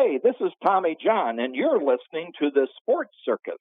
Hey, this is Tommy John, and you're listening to the Sports Circus.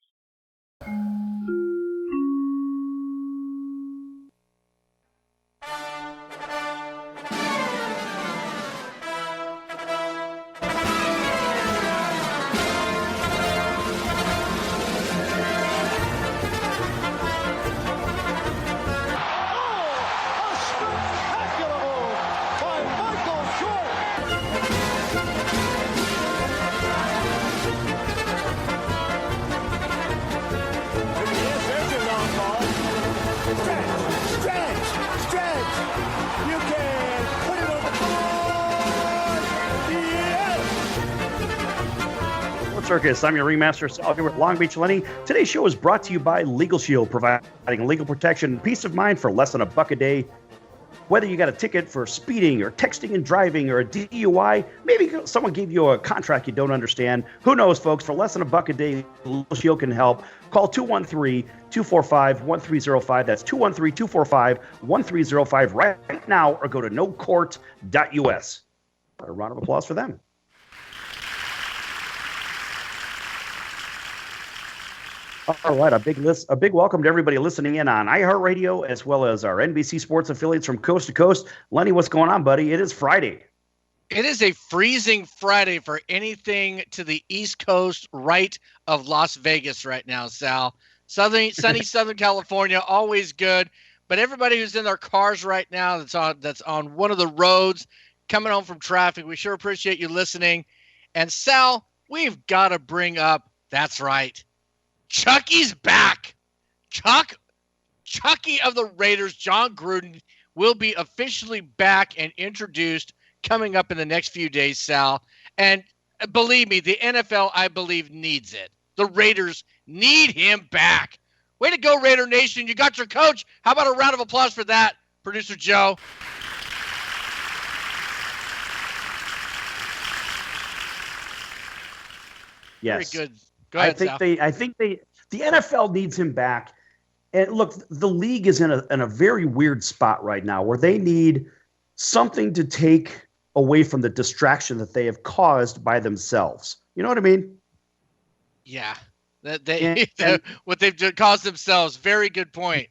Circus. I'm your ringmaster, Sal, here with Long Beach Lenny. Today's show is brought to you by Legal Shield, providing legal protection and peace of mind for less than $1 a day. Whether you got a ticket for speeding or texting and driving or a DUI, maybe someone gave you a contract you don't understand. Who knows, folks? For less than $1 a day, Legal Shield can help. Call 213-245-1305. That's 213-245-1305 right now, or go to nocourt.us. A round of applause for them. All right, a big welcome to everybody listening in on iHeartRadio as well as our NBC Sports affiliates from coast to coast. Lenny, what's going on, buddy? It is Friday. It is a freezing Friday for anything to the East Coast right of Las Vegas right now, Sal. Sunny Southern California, always good. But everybody who's in their cars right now that's on one of the roads coming home from traffic, we sure appreciate you listening. And Sal, we've got to bring up, that's right, Chucky's back. Chucky of the Raiders, John Gruden, will be officially back and introduced coming up in the next few days, Sal. And believe me, the NFL, I believe, needs it. The Raiders need him back. Way to go, Raider Nation. You got your coach. How about a round of applause for that, Producer Joe? Yes. Very good. Go ahead, Sal. I think the NFL needs him back. And look, the league is in a very weird spot right now where they need something to take away from the distraction that they have caused by themselves. You know what I mean? Yeah. What they've caused themselves. Very good point.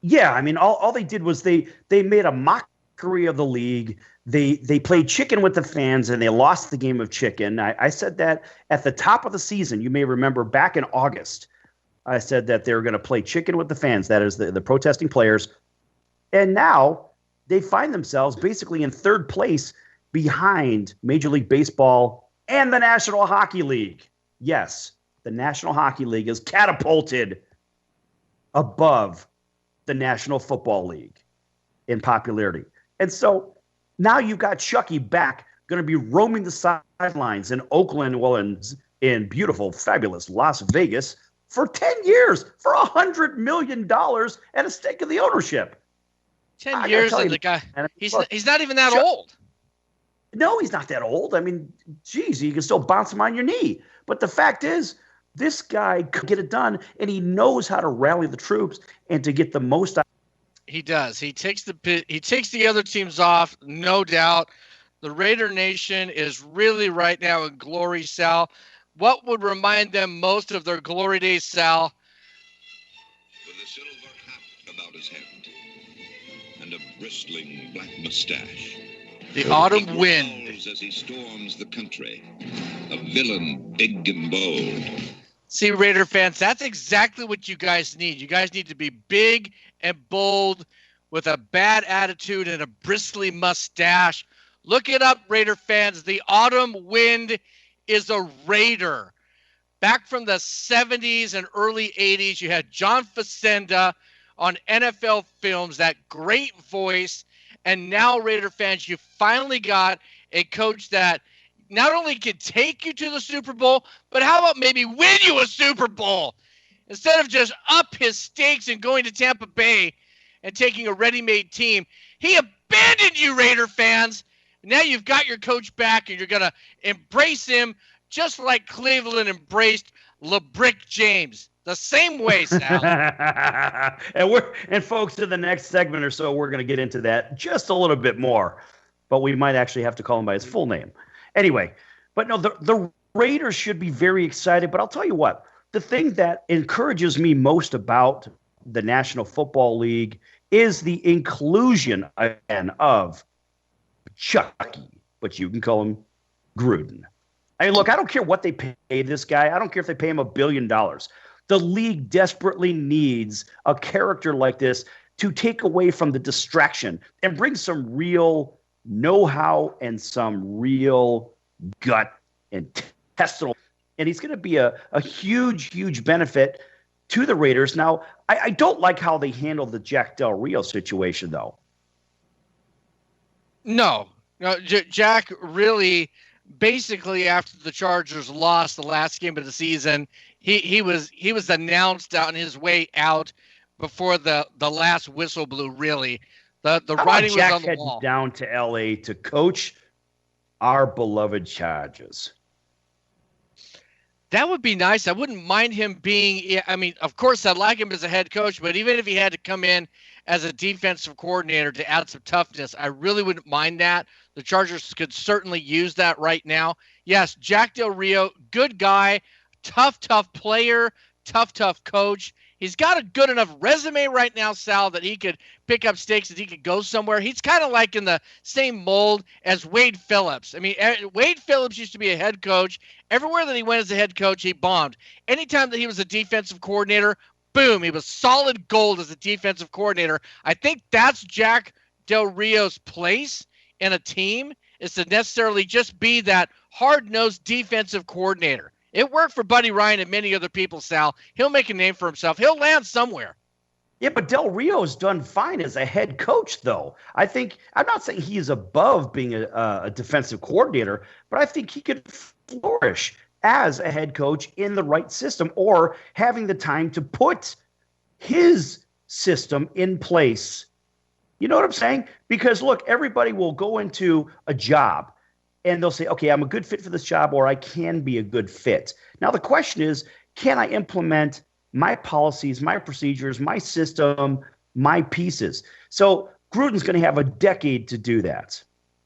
Yeah, I mean, all they did was they made a mockery of the league. They played chicken with the fans, and they lost the game of chicken. I said that at the top of the season. You may remember back in August, I said that they were going to play chicken with the fans, that is the protesting players. And now they find themselves basically in third place behind Major League Baseball and the National Hockey League. Yes, the National Hockey League is catapulted above the National Football League in popularity. And so now you've got Chucky back, going to be roaming the sidelines in Oakland, well, in beautiful, fabulous Las Vegas for 10 years for $100 million and a stake of the ownership. 10 years, and the guy, he's not even that old. No, he's not that old. I mean, geez, you can still bounce him on your knee. But the fact is, this guy could get it done, and he knows how to rally the troops and to get the most out. He does. He takes the other teams off, no doubt. The Raider Nation is really right now in glory, Sal. What would remind them most of their glory days, Sal? With a silver hat about his head and a bristling black mustache. The autumn wind. As he storms the country, a villain big and bold. See, Raider fans, that's exactly what you guys need. You guys need to be big and bold with a bad attitude and a bristly mustache. Look it up, Raider fans. The autumn wind is a Raider. Back from the 70s and early 80s, you had John Facenda on NFL Films, that great voice. And now, Raider fans, you finally got a coach that not only can take you to the Super Bowl, but how about maybe win you a Super Bowl? Instead of just up his stakes and going to Tampa Bay and taking a ready-made team, he abandoned you, Raider fans. Now you've got your coach back, and you're going to embrace him just like Cleveland embraced LeBrick James. The same way, Sal. and folks, in the next segment or so, we're going to get into that just a little bit more. But we might actually have to call him by his full name. Anyway, But no, the Raiders should be very excited. But I'll tell you what, the thing that encourages me most about the National Football League is the inclusion again of Chucky, but you can call him Gruden. I mean, look, I don't care what they pay this guy. I don't care if they pay him $1 billion. The league desperately needs a character like this to take away from the distraction and bring some real know-how and some real gut intestinal. And he's going to be a huge, huge benefit to the Raiders. Now, I don't like how they handled the Jack Del Rio situation, though. No, Jack really, basically after the Chargers lost the last game of the season, he was announced on his way out before the last whistle blew. Really, the writing was on the wall. Down to L.A. to coach our beloved Chargers. That would be nice. I wouldn't mind him being. I mean, of course, I'd like him as a head coach, but even if he had to come in as a defensive coordinator to add some toughness, I really wouldn't mind that. The Chargers could certainly use that right now. Yes, Jack Del Rio, good guy, tough player, tough coach. He's got a good enough resume right now, Sal, that he could pick up stakes, that he could go somewhere. He's kind of like in the same mold as Wade Phillips. I mean, Wade Phillips used to be a head coach. Everywhere that he went as a head coach, he bombed. Anytime that he was a defensive coordinator, boom, he was solid gold as a defensive coordinator. I think that's Jack Del Rio's place in a team, is to necessarily just be that hard-nosed defensive coordinator. It worked for Buddy Ryan and many other people, Sal. He'll make a name for himself. He'll land somewhere. Yeah, but Del Rio's done fine as a head coach, though. I'm not saying he is above being a defensive coordinator, but I think he could flourish as a head coach in the right system, or having the time to put his system in place. You know what I'm saying? Because, look, everybody will go into a job and they'll say, okay, I'm a good fit for this job, or I can be a good fit. Now, the question is, can I implement my policies, my procedures, my system, my pieces? So Gruden's going to have a decade to do that.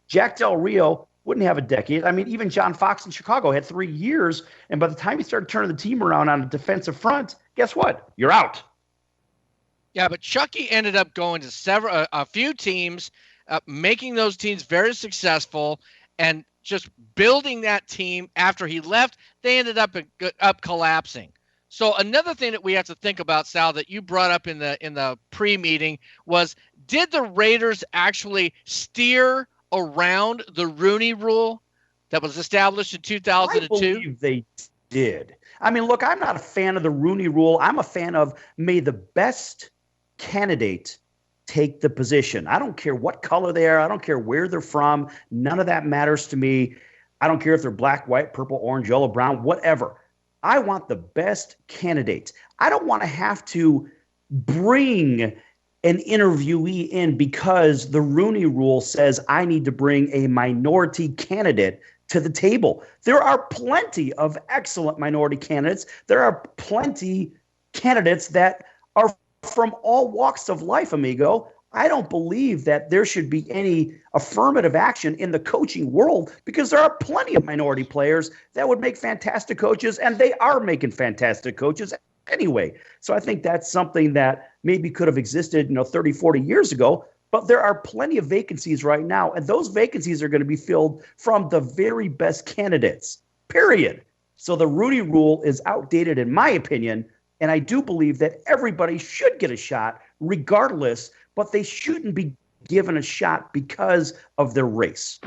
Jack Del Rio wouldn't have a decade. I mean, even John Fox in Chicago had 3 years, and by the time he started turning the team around on a defensive front, guess what? You're out. Yeah, but Chucky ended up going to a few teams, making those teams very successful, and just building that team. After he left, they ended up collapsing. So another thing that we have to think about, Sal, that you brought up in the pre-meeting was, did the Raiders actually steer around the Rooney Rule that was established in 2002? I believe they did. I mean, look, I'm not a fan of the Rooney Rule. I'm a fan of, may the best candidate take the position. I don't care what color they are. I don't care where they're from. None of that matters to me. I don't care if they're black, white, purple, orange, yellow, brown, whatever. I want the best candidates. I don't want to have to bring an interviewee in because the Rooney Rule says I need to bring a minority candidate to the table. There are plenty of excellent minority candidates. There are plenty candidates that are from all walks of life, amigo. I don't believe that there should be any affirmative action in the coaching world, because there are plenty of minority players that would make fantastic coaches, and they are making fantastic coaches anyway. So I think that's something that maybe could have existed, 30, 40 years ago, but there are plenty of vacancies right now, and those vacancies are going to be filled from the very best candidates, period. So the Rooney Rule is outdated, in my opinion, and I do believe that everybody should get a shot regardless, but they shouldn't be given a shot because of their race.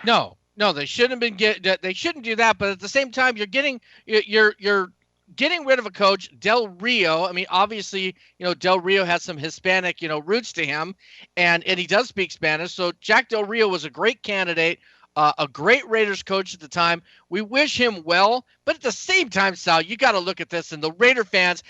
No, they shouldn't they shouldn't do that. But at the same time, you're getting rid of a coach, Del Rio. I mean, obviously, Del Rio has some Hispanic, roots to him, and he does speak Spanish. So Jack Del Rio was a great candidate, a great Raiders coach at the time. We wish him well, but at the same time, Sal, you got to look at this, and the Raider fans,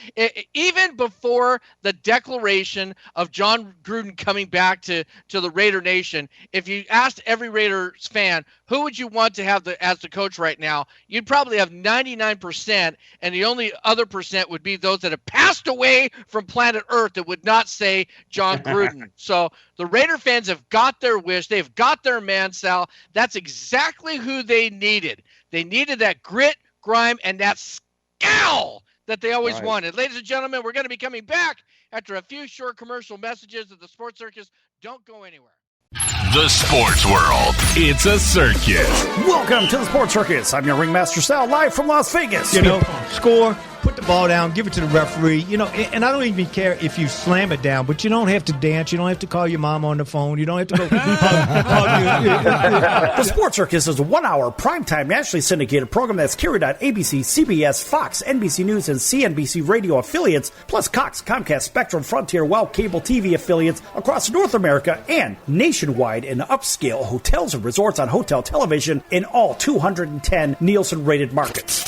even before the declaration of John Gruden coming back to the Raider Nation, if you asked every Raiders fan, who would you want to have as the coach right now, you'd probably have 99%, and the only other percent would be those that have passed away from planet Earth that would not say John Gruden. So the Raider fans have got their wish. They've got their man, Sal. That's exactly who they needed. They needed that grit, grime, and that scowl that they always wanted. Ladies and gentlemen, we're going to be coming back after a few short commercial messages of the Sports Circus. Don't go anywhere. The sports world. It's a circus. Welcome to the Sports Circus. I'm your ringmaster Sal, live from Las Vegas. Score, put the ball down, give it to the referee. And I don't even care if you slam it down, but you don't have to dance. You don't have to call your mom on the phone. You don't have to go The Sports Circus is a 1-hour primetime nationally syndicated program that's carried on ABC, CBS, Fox, NBC News, and CNBC radio affiliates, plus Cox, Comcast, Spectrum, Frontier, WOW cable TV affiliates across North America and nationwide in upscale hotels and resorts on hotel television in all 210 Nielsen-rated markets.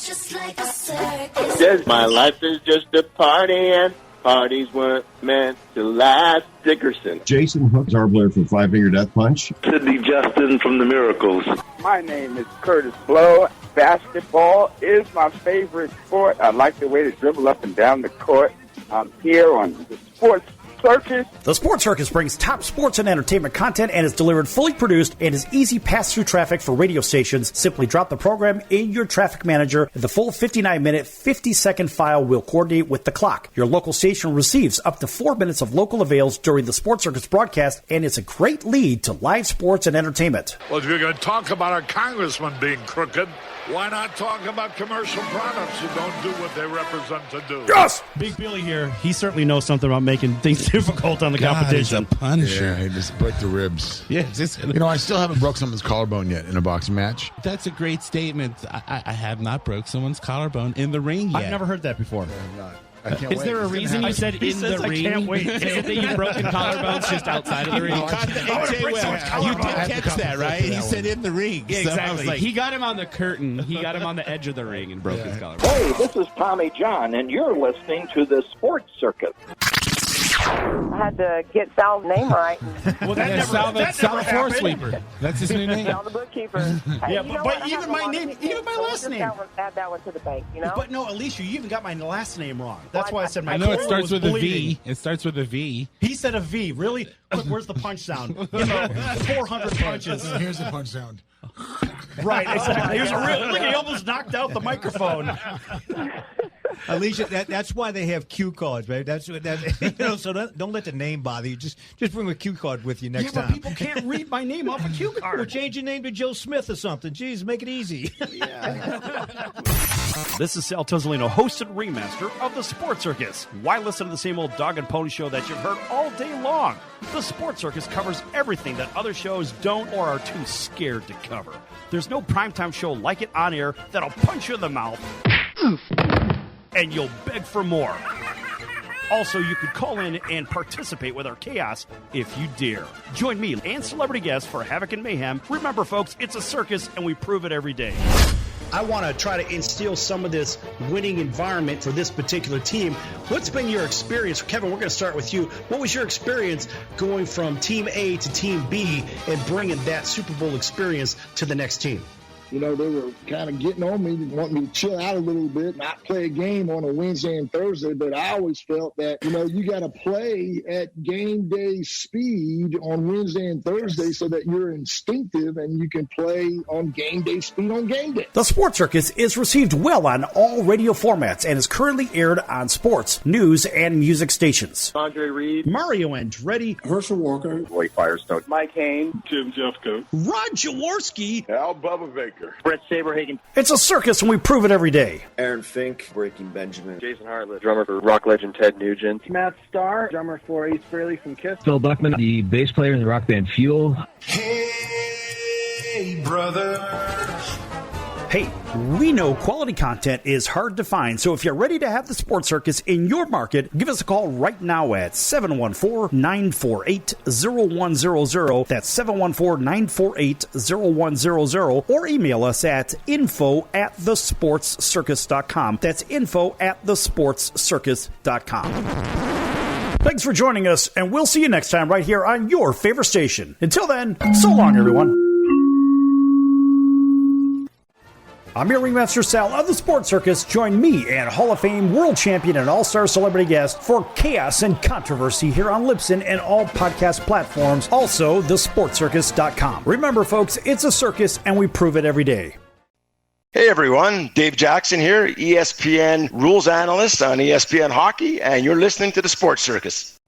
Just like a circus. My life is just a party, and parties weren't meant to last. Dickerson. Jason Hook, Zarbler from Five Finger Death Punch. Sidney Justin from The Miracles. My name is Curtis Blow. Basketball is my favorite sport. I like the way they dribble up and down the court. I'm here on the Sports Circus. The Sports Circus brings top sports and entertainment content and is delivered fully produced and is easy pass-through traffic for radio stations. Simply drop the program in your traffic manager. The full 59-minute, 50-second file will coordinate with the clock. Your local station receives up to 4 minutes of local avails during the Sports Circus broadcast, and it's a great lead to live sports and entertainment. Well, if you're going to talk about our congressman being crooked, why not talk about commercial products who don't do what they represent to do? Yes! Big Billy here. He certainly knows something about making things difficult on the competition. He's a punisher. Yeah, just break the ribs. Yeah, I still haven't broke someone's collarbone yet in a boxing match. That's a great statement. I have not broke someone's collarbone in the ring yet. I've never heard that before. I'm not. Is there a reason you said in the ring? I can't wait. Is it that you've broken collarbones just outside of the ring? You did catch that, right? He said in the ring. Yeah, exactly. Like, he got him on the curtain. He got him on the edge of the ring and broke his collarbone. Hey, this is Tommy John, and you're listening to the Sports Circus. I had to get Sal's name right. Well, that's Sal the floor sweeper. That's his new name. Sal the bookkeeper. Yeah, but even my name, even my last name. Add that one to the bank, But no, Alicia, you even got my last name wrong. That's why I said my. I know it starts with a V. It starts with a V. He said a V. Really? Quick, where's the punch sound? 400 punches. Here's the punch sound. Right, exactly. Look, he almost knocked out the microphone. Alicia, that's why they have cue cards, babe. That's so don't let the name bother you. Just bring a cue card with you next time. But people can't read my name off a cue card. Well, change your name to Joe Smith or something. Jeez, make it easy. This is Sal Tuzzolino, host and ringmaster of the Sports Circus. Why listen to the same old dog and pony show that you've heard all day long? The Sports Circus covers everything that other shows don't or are too scared to cover. There's no primetime show like it on air that'll punch you in the mouth and you'll beg for more. Also, you could call in and participate with our chaos if you dare. Join me and celebrity guests for Havoc and Mayhem. Remember, folks, it's a circus, and we prove it every day. I want to try to instill some of this winning environment for this particular team. What's been your experience? Kevin, we're going to start with you. What was your experience going from Team A to Team B and bringing that Super Bowl experience to the next team? They were kind of getting on me, wanting me to chill out a little bit, not play a game on a Wednesday and Thursday. But I always felt that, you got to play at game day speed on Wednesday and Thursday so that you're instinctive and you can play on game day speed on game day. The Sports Circus is received well on all radio formats and is currently aired on sports, news, and music stations. Andre Reed, Mario Andretti, Herschel Walker, Roy Firestone, Mike Haynes, Tim Jeffco, Rod Jaworski, Al Bubba Baker, Brett Saberhagen. It's a circus, and we prove it every day. Aaron Fink, Breaking Benjamin, Jason Hartlett, drummer for rock legend Ted Nugent, Matt Starr, drummer for Ace Frehley from Kiss. Phil Buckman, the bass player in the rock band Fuel. Hey, brother. Hey, we know quality content is hard to find, so if you're ready to have the Sports Circus in your market, give us a call right now at 714-948-0100. That's 714-948-0100, or email us at info@thesportscircus.com. That's info@thesportscircus.com. Thanks for joining us, and we'll see you next time right here on your favorite station. Until then, so long, everyone. I'm your ringmaster Sal of the Sports Circus. Join me and Hall of Fame world champion and all-star celebrity guest for chaos and controversy here on Libsyn and all podcast platforms. Also, thesportscircus.com. Remember, folks, it's a circus and we prove it every day. Hey everyone, Dave Jackson here, ESPN rules analyst on ESPN Hockey, and you're listening to the Sports Circus.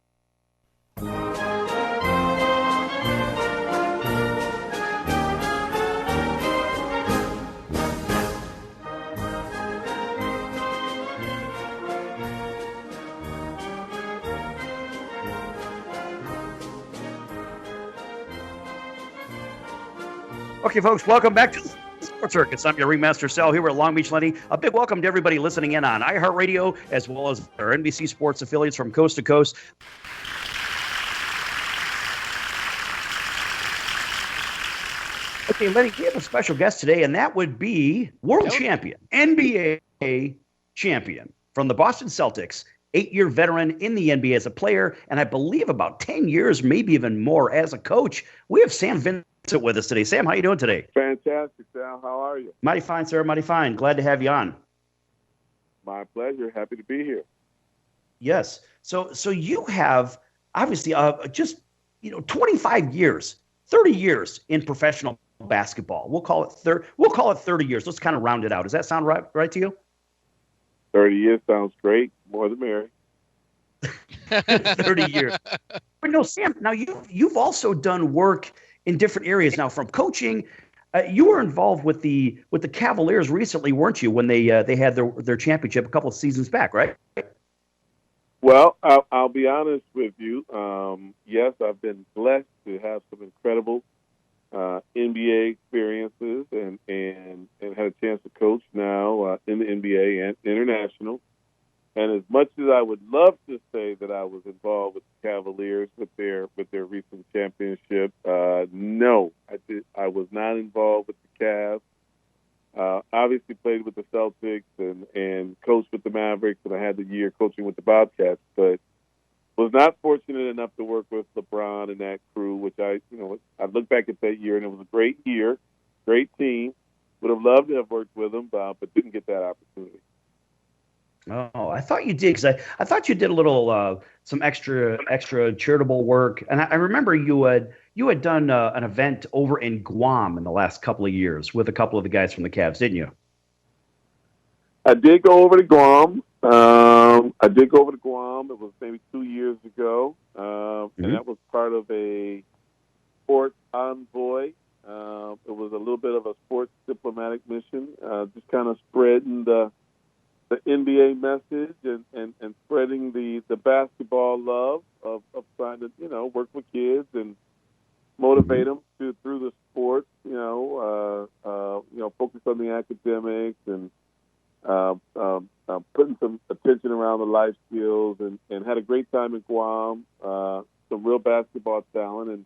Okay, folks, welcome back to Sports Circus. I'm your ringmaster Sal here at Long Beach Lenny. A big welcome to everybody listening in on iHeartRadio as well as our NBC Sports affiliates from coast to coast. Okay, Lenny, we have a special guest today, and that would be world champion, NBA champion from the Boston Celtics, 8-year veteran in the NBA as a player, and I believe about 10 years, maybe even more as a coach. We have Sam Vincent with us today. Sam, how you doing today? Fantastic, Sal. How are you? Mighty fine, sir. Mighty fine. Glad to have you on. My pleasure. Happy to be here. Yes. So you have obviously just 25 years, 30 years in professional basketball. We'll call it 30 years. Let's kind of round it out. Does that sound right to you? 30 years sounds great. More the merry. 30 years. But no, Sam. Now you've also done work in different areas. Now, from coaching, you were involved with the Cavaliers recently, weren't you? When they had their championship a couple of seasons back, right? Well, I'll be honest with you. Yes, I've been blessed to have some incredible NBA experiences and had a chance to coach now in the NBA and international. And as much as I would love to say that I was involved with the Cavaliers with their recent championship, no, I was not involved with the Cavs. Obviously played with the Celtics and coached with the Mavericks, and I had the year coaching with the Bobcats, but was not fortunate enough to work with LeBron and that crew, which I look back at that year, and it was a great year, great team. Would have loved to have worked with them, but didn't get that opportunity. Oh, I thought you did, because I thought you did a little some extra charitable work, and I remember you had done an event over in Guam in the last couple of years with a couple of the guys from the Cavs, didn't you? I did go over to Guam. It was maybe 2 years ago, and that was part of a sports envoy. It was a little bit of a sports diplomatic mission, just kind of spreading the NBA message and spreading the basketball love of trying to work with kids and motivate them through the sports. Focus on the academics and putting some attention around the life skills and had a great time in Guam. Some real basketball talent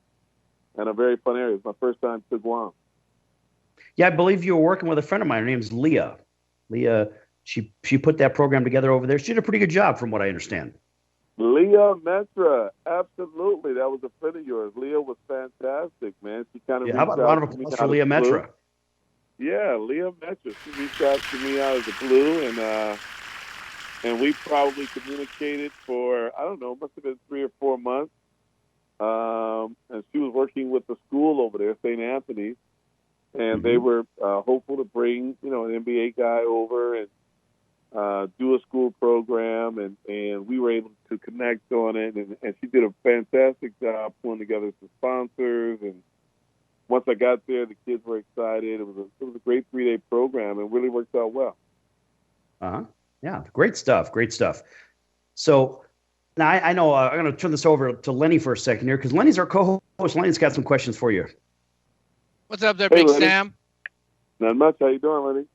and a very fun area. It's my first time to Guam. Yeah, I believe you were working with a friend of mine. Her name's Leah. Leah. She put that program together over there. She did a pretty good job, from what I understand. Leah Metra, absolutely. That was a friend of yours. Leah was fantastic, man. She kind of how about a round of applause for Leah Metra? Yeah, Leah Metra. She reached out to me out of the blue, and we probably communicated for, I don't know, must have been 3 or 4 months. And she was working with the school over there, St. Anthony's, and they were hopeful to bring, an NBA guy over and do a school program, and we were able to connect on it, and she did a fantastic job pulling together some sponsors. And once I got there, the kids were excited. It was a great 3-day program, and really worked out well. Yeah, great stuff. So now I know I'm going to turn this over to Lenny for a second here, because Lenny's our co-host. Lenny's got some questions for you. What's up there, Big Lenny. Sam? Not much. How you doing, Lenny?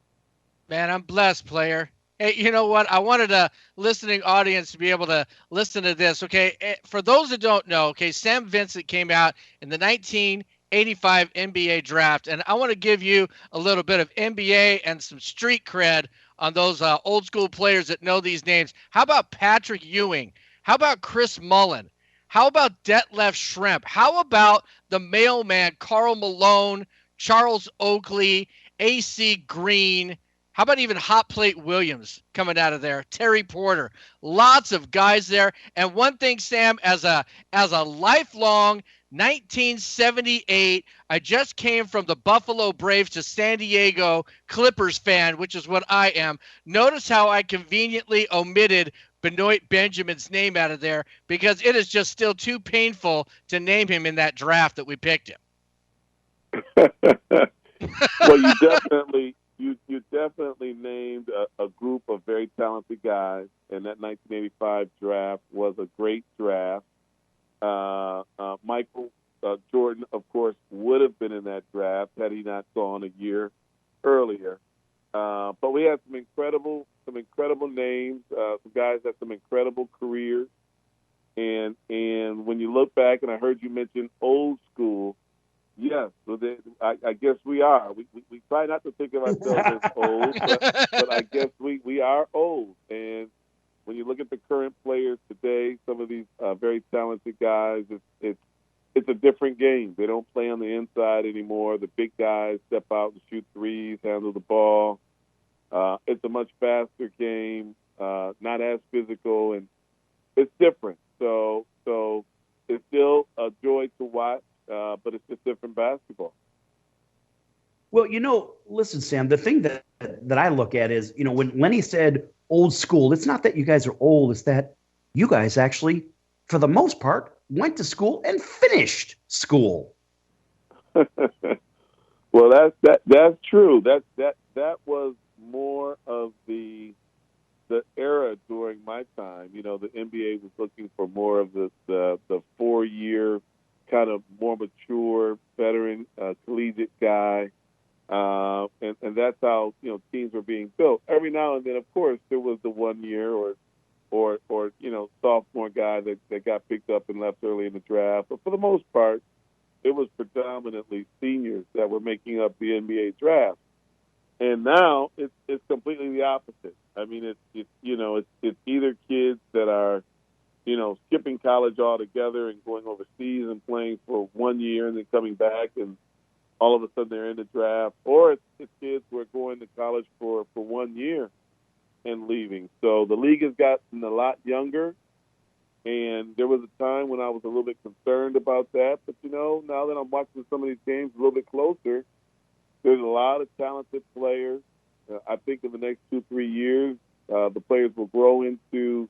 Man, I'm blessed, player. Hey, you know what? I wanted a listening audience to be able to listen to this. Okay, for those that don't know, okay, Sam Vincent came out in the 1985 NBA draft, and I want to give you a little bit of NBA and some street cred on those old school players that know these names. How about Patrick Ewing? How about Chris Mullin? How about Detlef Schrempf? How about the mailman Karl Malone, Charles Oakley, A.C. Green? How about even Hot Plate Williams coming out of there? Terry Porter. Lots of guys there. And one thing, Sam, as a lifelong 1978. I just came from the Buffalo Braves to San Diego Clippers fan, which is what I am. Notice how I conveniently omitted Benoit Benjamin's name out of there because it is just still too painful to name him in that draft that we picked him. Well, you definitely named a group of very talented guys, and that 1985 draft was a great draft. Michael Jordan, of course, would have been in that draft had he not gone a year earlier. But we had some incredible names, some guys had some incredible careers. And when you look back, and I heard you mention old school, yes, I guess we are. We try not to think of ourselves as old, but I guess we are old. And when you look at the current players today, some of these very talented guys, it's a different game. They don't play on the inside anymore. The big guys step out and shoot threes, handle the ball. It's a much faster game, not as physical, and it's different. So it's still a joy to watch, but it's just different basketball. Well, listen, Sam, the thing that I look at is, when Lenny said old school, it's not that you guys are old, it's that you guys actually, for the most part, went to school and finished school. Well, that's true. That was more of the era during my time. The NBA was looking for more of the 4-year kind of more mature veteran collegiate guy, and that's how teams were being built. Every now and then, of course, there was the 1 year or sophomore guy that got picked up and left early in the draft. But for the most part, it was predominantly seniors that were making up the NBA draft. And now it's completely the opposite. I mean, it's either kids that are skipping college altogether and going overseas and playing for 1 year and then coming back and all of a sudden they're in the draft, or it's kids who are going to college for 1 year and leaving. So the league has gotten a lot younger, and there was a time when I was a little bit concerned about that. But, now that I'm watching some of these games a little bit closer, there's a lot of talented players. I think in the next 2-3 years, the players will grow into,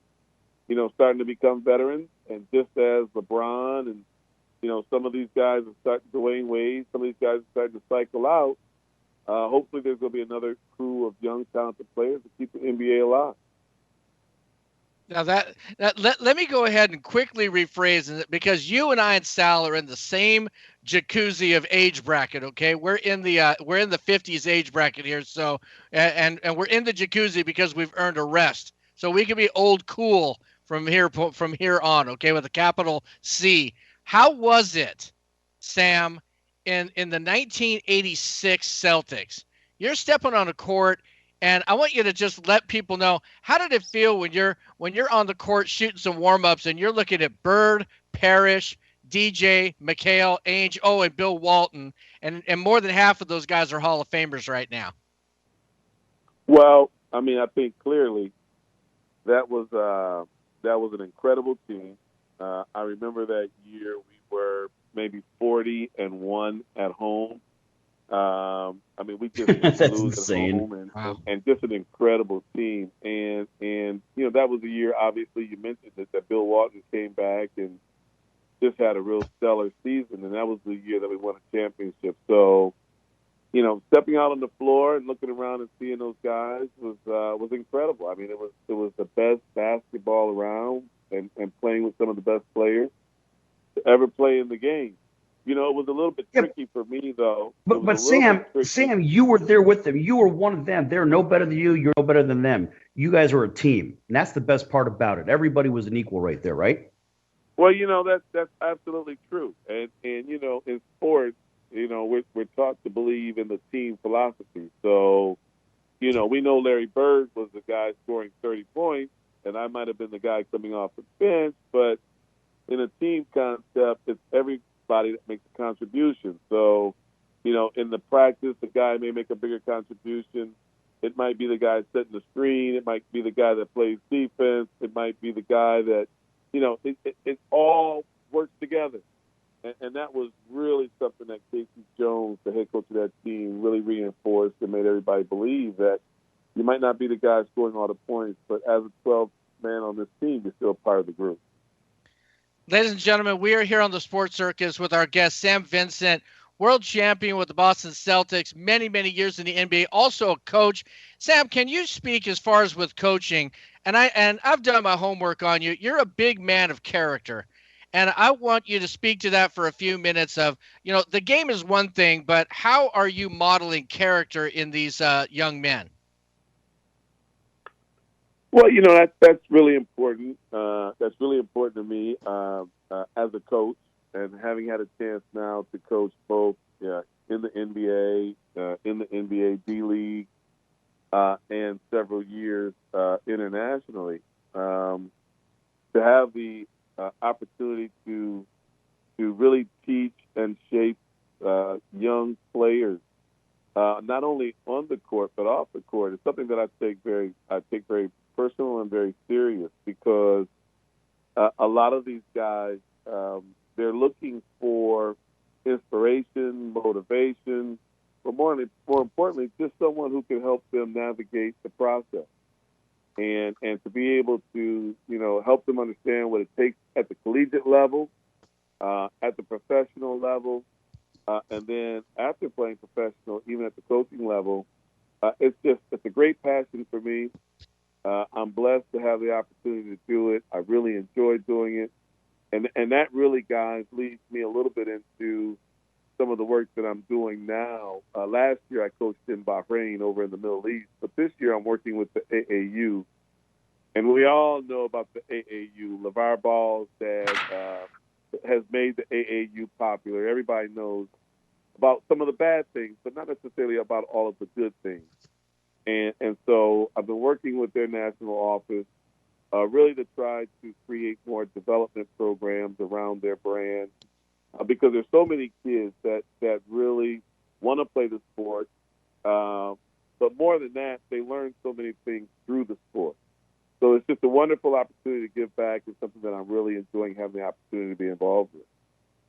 starting to become veterans. And just as LeBron and, some of these guys are starting, Dwayne Wade, some of these guys are starting to cycle out, hopefully there's going to be another crew of young, talented players to keep the NBA alive. Now let me go ahead and quickly rephrase it, because you and I and Sal are in the same jacuzzi of age bracket. Okay, we're in the 50s age bracket here. So and we're in the jacuzzi because we've earned a rest. So we can be old cool from here on. Okay, with a capital C. How was it, Sam, in the 1986 Celtics? You're stepping on a court. And I want you to just let people know, how did it feel when you're on the court shooting some warm-ups and you're looking at Bird, Parrish, DJ, McHale, Ainge, and Bill Walton, and more than half of those guys are Hall of Famers right now? Well, I mean, I think clearly that was an incredible team. I remember that year we were maybe 40-1 at home. I mean, we just That's lose insane. at home and just an incredible team. And that was the year, obviously, you mentioned that Bill Walton came back and just had a real stellar season. And that was the year that we won a championship. So, stepping out on the floor and looking around and seeing those guys was incredible. I mean, it was the best basketball around and playing with some of the best players to ever play in the game. It was a little bit tricky for me, though. But Sam, you were there with them. You were one of them. They're no better than you. You're no better than them. You guys were a team, and that's the best part about it. Everybody was an equal right there, right? Well, that's absolutely true. And in sports, we're taught to believe in the team philosophy. So, we know Larry Bird was the guy scoring 30 points, and I might have been the guy coming off the bench. But in a team concept, it's everybody that makes a contribution. So, in the practice, the guy may make a bigger contribution. It might be the guy setting the screen. It might be the guy that plays defense. It might be the guy that, it all works together. and that was really something that Casey Jones, the head coach of that team, really reinforced and made everybody believe that you might not be the guy scoring all the points, but as a 12th man on this team, you're still part of the group. Ladies and gentlemen, we are here on the Sports Circus with our guest, Sam Vincent, world champion with the Boston Celtics, many, many years in the NBA, also a coach. Sam, can you speak as far as with coaching? And I've done my homework on you. You're a big man of character. And I want you to speak to that for a few minutes of, the game is one thing, but how are you modeling character in these young men? Well, that's really important. That's really important to me as a coach, and having had a chance now to coach both in the NBA, in the NBA D-League, and several years internationally. To have the opportunity to really teach and shape young players, not only on the court but off the court, is something that I take very personal and very serious, because a lot of these guys, they're looking for inspiration, motivation, but more importantly, just someone who can help them navigate the process. And to be able to, help them understand what it takes at the collegiate level, at the professional level, and then after playing professional, even at the coaching level, it's a great passion for me. I'm blessed to have the opportunity to do it. I really enjoy doing it. And that really, guys, leads me a little bit into some of the work that I'm doing now. Last year I coached in Bahrain over in the Middle East, but this year I'm working with the AAU. And we all know about the AAU. LeVar Ball's dad has made the AAU popular. Everybody knows about some of the bad things, but not necessarily about all of the good things. And so I've been working with their national office really to try to create more development programs around their brand, because there's so many kids that really want to play the sport. But more than that, they learn so many things through the sport. So it's just a wonderful opportunity to give back. It's something that I'm really enjoying having the opportunity to be involved with.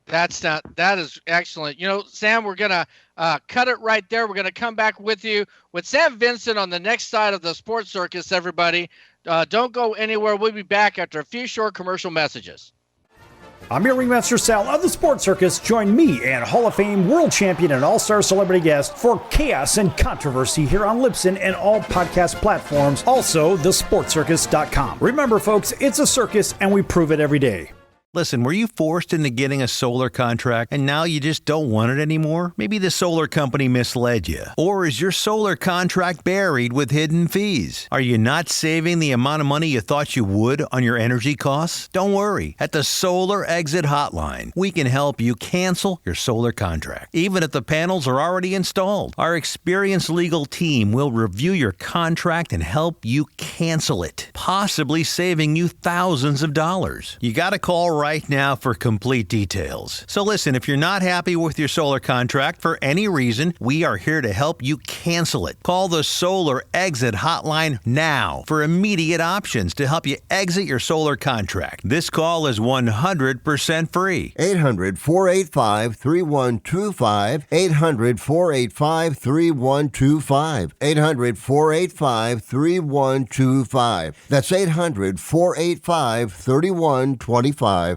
That is excellent. Sam, we're going to cut it right there. We're going to come back with you with Sam Vincent on the next side of the Sports Circus, everybody. Don't go anywhere. We'll be back after a few short commercial messages. I'm your ringmaster Sal of the Sports Circus. Join me and Hall of Fame world champion and all-star celebrity guest for chaos and controversy here on Libsyn and all podcast platforms. Also, thesportscircus.com. Remember, folks, it's a circus and we prove it every day. Listen, were you forced into getting a solar contract and now you just don't want it anymore? Maybe the solar company misled you. Or is your solar contract buried with hidden fees? Are you not saving the amount of money you thought you would on your energy costs? Don't worry. At the Solar Exit Hotline, we can help you cancel your solar contract, even if the panels are already installed. Our experienced legal team will review your contract and help you cancel it, possibly saving you thousands of dollars. You got to call right now for complete details. So listen, if you're not happy with your solar contract for any reason, we are here to help you cancel it. Call the Solar Exit Hotline now for immediate options to help you exit your solar contract. This call is 100% free. 800-485-3125. 800-485-3125. 800-485-3125. That's 800-485-3125.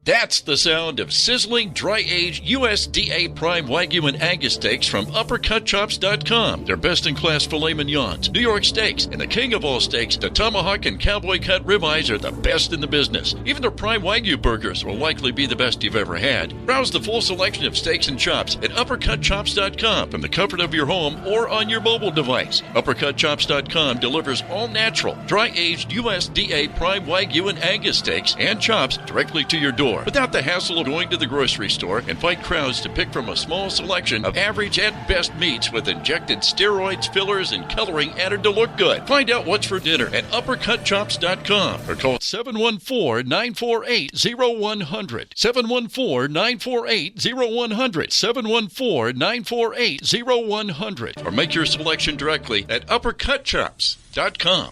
That's the sound of sizzling, dry-aged USDA Prime Wagyu and Angus steaks from UppercutChops.com. Their best-in-class filet mignons, New York steaks, and the king of all steaks, the tomahawk and cowboy cut ribeyes are the best in the business. Even their Prime Wagyu burgers will likely be the best you've ever had. Browse the full selection of steaks and chops at UppercutChops.com from the comfort of your home or on your mobile device. UppercutChops.com delivers all-natural, dry-aged USDA Prime Wagyu and Angus steaks and chops directly to your door, without the hassle of going to the grocery store and fight crowds to pick from a small selection of average at best meats with injected steroids, fillers, and coloring added to look good. Find out what's for dinner at UppercutChops.com or call 714-948-0100. 714-948-0100. 714-948-0100. Or make your selection directly at UppercutChops.com.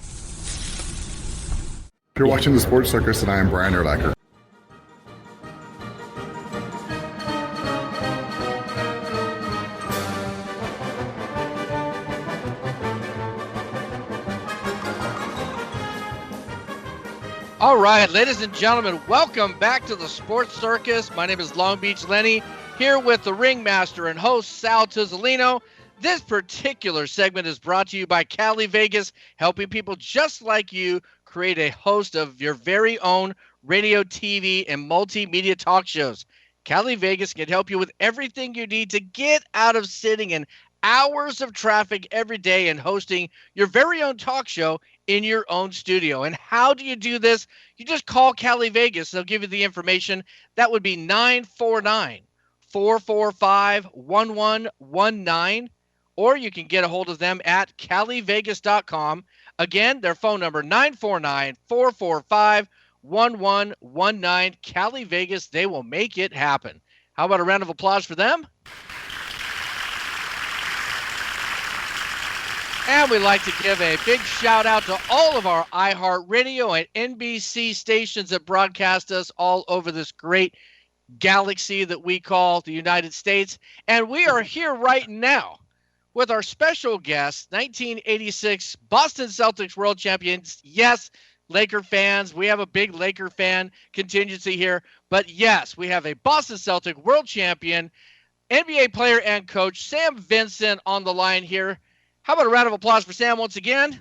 You're watching The Sports Circus, and I am Brian Urlacher. All right, ladies and gentlemen, welcome back to the Sports Circus. My name is Long Beach Lenny, here with the ringmaster and host, Sal Tuzzolino. This particular segment is brought to you by Cali Vegas, helping people just like you create a host of your very own radio, TV, and multimedia talk shows. Cali Vegas can help you with everything you need to get out of sitting in hours of traffic every day and hosting your very own talk show in your own studio. And how do you do this? You just call Cali Vegas. They'll give you the information. That would be 949-445-1119. Or you can get a hold of them at calivegas.com. Again, their phone number, 949-445-1119. Cali Vegas, they will make it happen. How about a round of applause for them? And we'd like to give a big shout out to all of our iHeartRadio and NBC stations that broadcast us all over this great galaxy that we call the United States. And we are here right now with our special guest, 1986 Boston Celtics world champions. Yes, Laker fans. We have a big Laker fan contingency here. But yes, we have a Boston Celtic world champion, NBA player and coach, Sam Vincent, on the line here. How about a round of applause for Sam once again?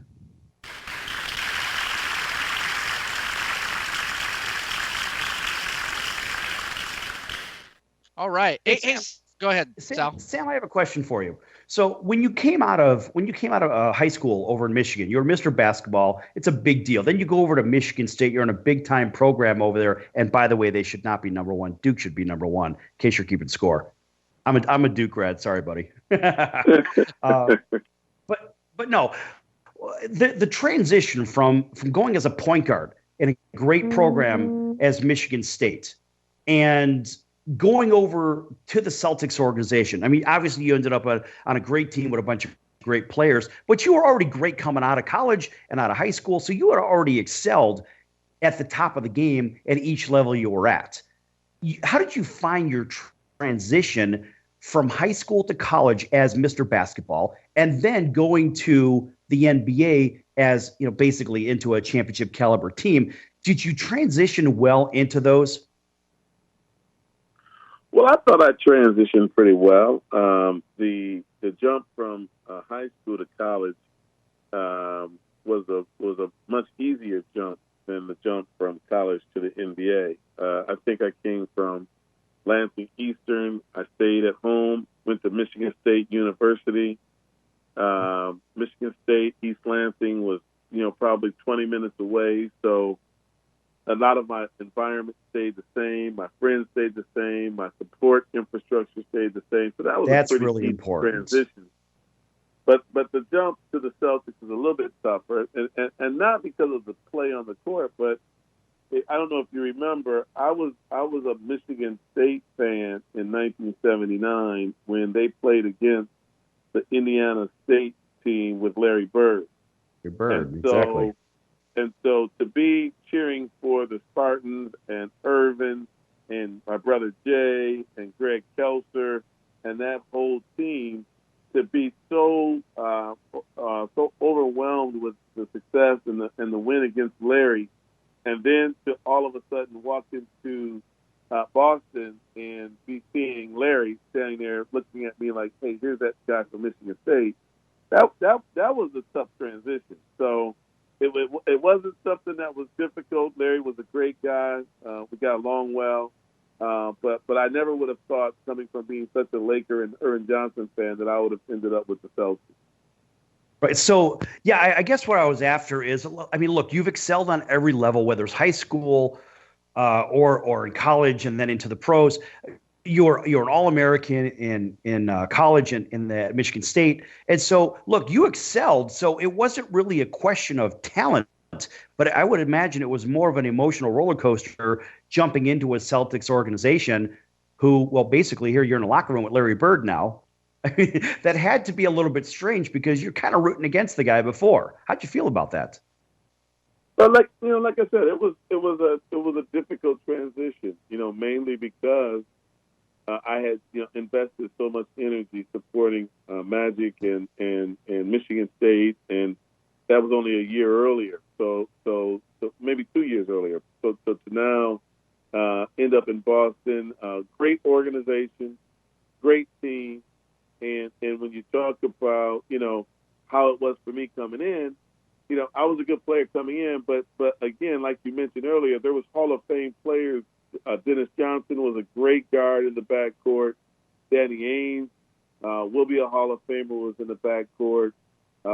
All right. Hey, go ahead, Sal. Sam, I have a question for you. So when you came out of high school over in Michigan, you were Mr. Basketball. It's a big deal. Then you go over to Michigan State. You're in a big time program over there. And by the way, they should not be number one. Duke should be number one. In case you're keeping score. I'm a Duke grad. Sorry, buddy. But no, the transition from going as a point guard in a great program as Michigan State and going over to the Celtics organization. I mean, obviously you ended up on a great team with a bunch of great players, but you were already great coming out of college and out of high school. So you had already excelled at the top of the game at each level you were at. How did you find your transition from high school to college as Mr. Basketball and then going to the NBA as, basically into a championship caliber team? Did you transition well into those? Well, I thought I transitioned pretty well. The jump from high school to college was a much easier jump than the jump from college to the NBA. I think I came from Lansing Eastern. I stayed at home, went to Michigan State University. Michigan State, East Lansing was, probably 20 minutes away. So a lot of my environment stayed the same. My friends stayed the same. My support infrastructure stayed the same. So that was a pretty really important transition. But the jump to the Celtics is a little bit tougher, and not because of the play on the court, but I don't know if you remember, I was a Michigan State fan in 1979 when they played against the Indiana State team with Larry Bird. Exactly. And so to be cheering for the Spartans and Irvin and my brother Jay and Greg Kelser and that whole team, to be so overwhelmed with the success and the win against Larry, and then to all of a sudden walk into Boston and be seeing Larry standing there looking at me like, hey, here's that guy from Michigan State. That was a tough transition. So it wasn't something that was difficult. Larry was a great guy. We got along well. But I never would have thought, coming from being such a Laker and Irvin Johnson fan, that I would have ended up with the Celtics. Right. So, yeah, I guess what I was after is, I mean, look, you've excelled on every level, whether it's high school or in college and then into the pros. You're an All-American in college and in the Michigan State. And so, look, you excelled. So it wasn't really a question of talent, but I would imagine it was more of an emotional roller coaster jumping into a Celtics organization who, well, basically here you're in a locker room with Larry Bird now. That had to be a little bit strange because you're kind of rooting against the guy before. How'd you feel about that? But like I said, it was a difficult transition. Mainly because I had invested so much energy supporting Magic and Michigan State, and that was only a year earlier. So maybe 2 years earlier. So to now end up in Boston, great organization, great team, and when you talk about how it was for me coming in. I was a good player coming in, but again, like you mentioned earlier, there was Hall of Fame players. Dennis Johnson was a great guard in the backcourt. Danny Ainge will be a Hall of Famer, was in the backcourt.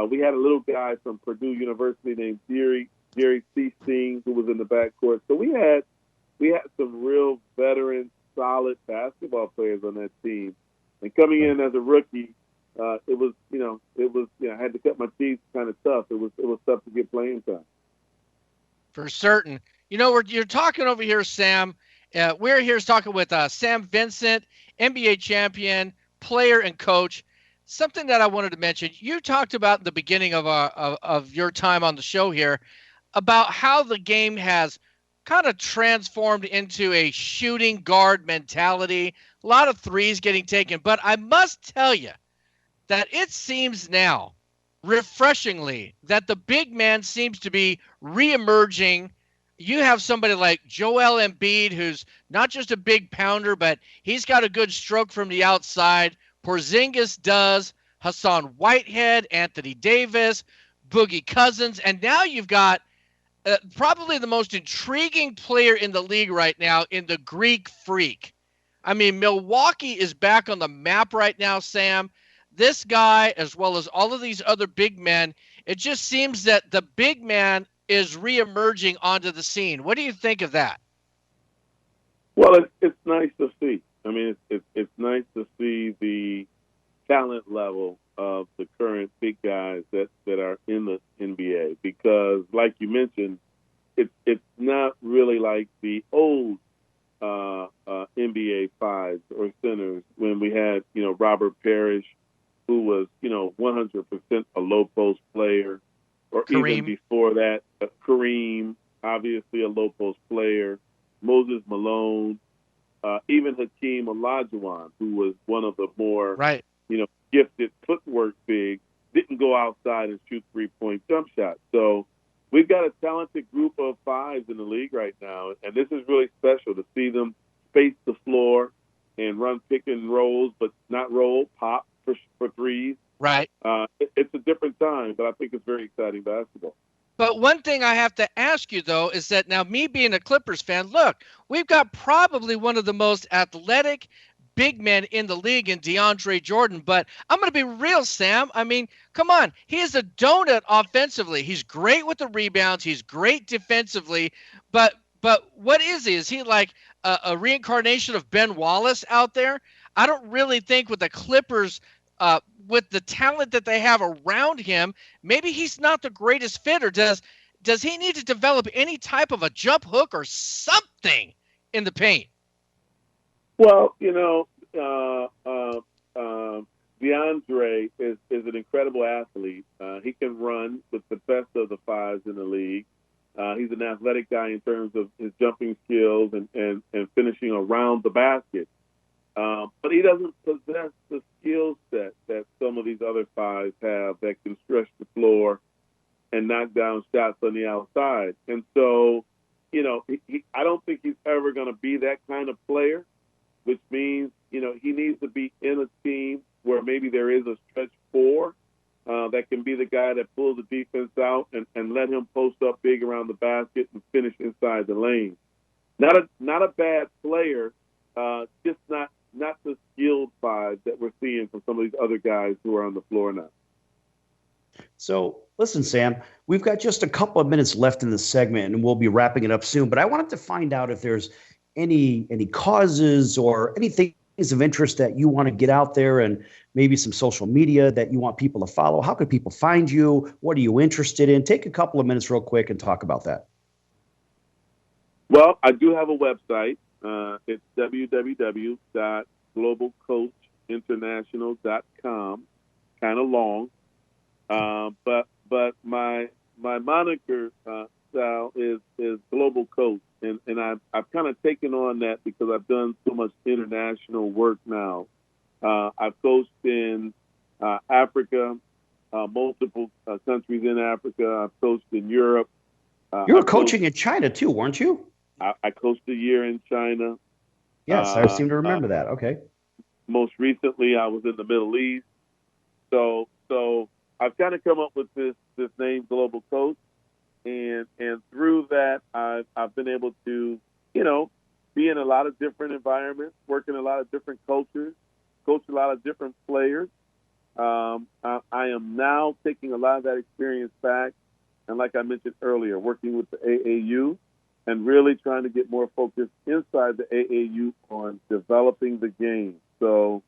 We had a little guy from Purdue University named Jerry Seasting, who was in the backcourt. So we had some real veteran, solid basketball players on that team. And coming in as a rookie, it was I had to cut my teeth kind of tough. It was tough to get playing time. For certain. You're talking over here, Sam. We're here talking with Sam Vincent, NBA champion, player and coach. Something that I wanted to mention, you talked about in the beginning of your time on the show here about how the game has kind of transformed into a shooting guard mentality, a lot of threes getting taken. But I must tell you that it seems now, refreshingly, that the big man seems to be reemerging. You have somebody like Joel Embiid, who's not just a big pounder, but he's got a good stroke from the outside. Porzingis does. Hassan Whitehead, Anthony Davis, Boogie Cousins. And now you've got probably the most intriguing player in the league right now in the Greek Freak. I mean, Milwaukee is back on the map right now, Sam. This guy, as well as all of these other big men, it just seems that the big man is reemerging onto the scene. What do you think of that? Well, it's nice to see. I mean, it's nice to see the talent level of the current big guys that are in the NBA, because, like you mentioned, it's not really like the old NBA fives or centers when we had Robert Parrish, who was 100% a low post player, or Kareem. Even before that, Kareem, obviously a low post player, Moses Malone, even Hakeem Olajuwon, who was one of the more gifted footwork bigs, didn't go outside and shoot 3-point jump shots. So we've got a talented group of fives in the league right now, and this is really special to see them space the floor and run pick and rolls, but not roll, pop for threes. Right. It's a different time, but I think it's very exciting basketball. But one thing I have to ask you, though, is that now me being a Clippers fan, look, we've got probably one of the most athletic big men in the league in DeAndre Jordan. But I'm going to be real, Sam. I mean, come on. He is a donut offensively. He's great with the rebounds. He's great defensively. But what is he? Is he like a reincarnation of Ben Wallace out there? I don't really think with the Clippers with the talent that they have around him, maybe he's not the greatest fit, or does he need to develop any type of a jump hook or something in the paint? Well, DeAndre is an incredible athlete. He can run with the best of the fives in the league. He's an athletic guy in terms of his jumping skills and finishing around the basket. But he doesn't possess the skill set that some of these other fives have that can stretch the floor and knock down shots on the outside. And so, I don't think he's ever going to be that kind of player, which means, he needs to be in a team where maybe there is a stretch four that can be the guy that pulls the defense out and let him post up big around the basket and finish inside the lane. Not a bad player, just not the skilled five that we're seeing from some of these other guys who are on the floor now. So listen, Sam, we've got just a couple of minutes left in the segment, and we'll be wrapping it up soon. But I wanted to find out if there's any causes or anything of interest that you want to get out there, and maybe some social media that you want people to follow. How can people find you? What are you interested in? Take a couple of minutes real quick and talk about that. Well, I do have a website. It's www.globalcoachinternational.com. Kind of long. But my moniker Sal, is global coach, and I've kind of taken on that because I've done so much international work now. I've coached in Africa, multiple countries in Africa. I've coached in Europe. You were coaching in China too, weren't you? I coached a year in China. Yes, I seem to remember that. Okay. Most recently, I was in the Middle East. So I've kind of come up with this name, Global Coach, and through that, I've been able to, be in a lot of different environments, work in a lot of different cultures, coach a lot of different players. I am now taking a lot of that experience back, and like I mentioned earlier, working with the AAU and really trying to get more focused inside the AAU on developing the game. So